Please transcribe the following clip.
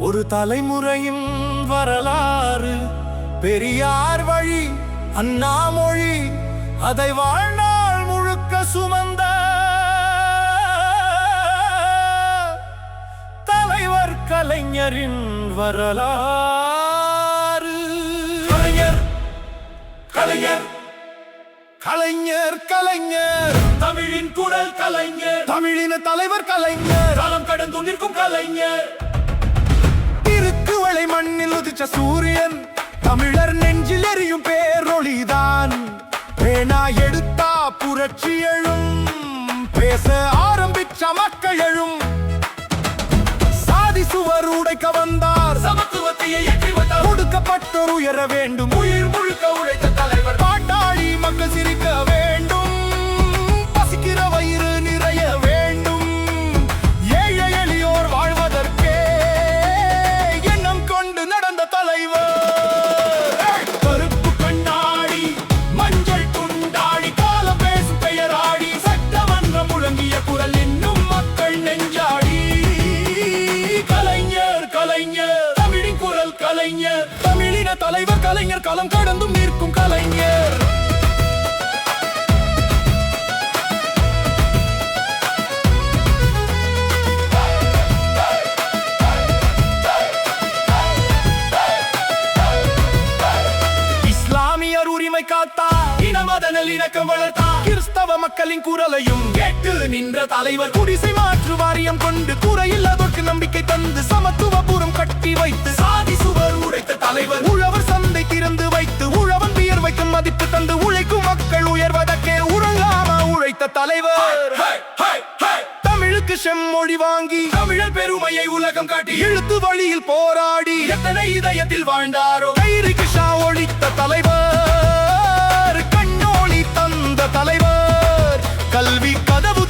ஒரு தலைமுறையின் வரலாறு. பெரியார் வழி அண்ணா மொழி, அதை வாழ்நாள் முழுக்க சுமந்த தலைவர் கலைஞரின் வரலாறு. கலைஞர் கலைஞர் கலைஞர் கலைஞர், தமிழின் குரல் கலைஞர், தமிழின தலைவர் கலைஞர், காலம் கடந்து நிற்கும் கலைஞர். திருக்குவளை மண்ணில் உதிச்ச சூரியன், தமிழர் நெஞ்சில் எரியும் பேரொளிதான். பேனா எடுத்தா புரட்சி எழும், பேச ஆரம்பிச்ச மக்கள் எழும். சாதி சுவர் உடைக்க வந்தார், சமத்துவத்தை ஏற்றி வந்தார், ஒடுக்கப்பட்டோர் உயர வேண்டும், உயிர் முழுக்க உழைத்த தலைவர். பாட்டாளி மக்கள் சிரிக்க வேண்டும், பசிக்கிற வயிறு நிறைய வேண்டும், ஏழை எளியோர் வாழ்வதற்கே எண்ணம் கொண்டு நடந்த தலைவர். கருப்பு கண்ணாடி, மஞ்சள் துண்டாடி, காலம் பேசும் பெயராடி, சட்டமன்றம் முழங்கிய குரல் இன்னும் மக்கள் நெஞ்சாடி. கலைஞர் கலைஞர், தமிழின் குரல் கலைஞர், தமிழின தலைவர் கலைஞர், காலம் கடந்தும் நிற்கும் கலைஞர். இஸ்லாமியர் உரிமை காத்தார், இனமத நல்லிணக்கம் வளர்த்தார், கிறிஸ்தவ மக்களின் குரலையும் கேட்டு நின்ற தலைவர். குடிசை மாற்று வாரியம் கொண்டு கூரையில்லாதோர்க்கு நம்பிக்கை தந்து சமத்துவபுரம் கட்டி வைத்து சாதி சுவர் உடைத்த தலைவர். உழவர் சந்தை திறந்து வைத்து உழவன் வியர்வைக்கு மதிப்பு தந்து உழைக்கும் மக்கள் உயர்வதற்கே உறங்காம உழைத்த தலைவர். ஹே, ஹே, ஹே. தமிழுக்கு செம்மொழி வாங்கி தமிழர் பெருமையை உலகம் காட்டி எழுத்து வழியில் போராடி எத்தனை இதயத்தில் வாழ்ந்தாரோ. கைரி கிஷா ஒழித்த தலைவர், கண்ணோளி தந்த தலைவர், கல்வி கதவு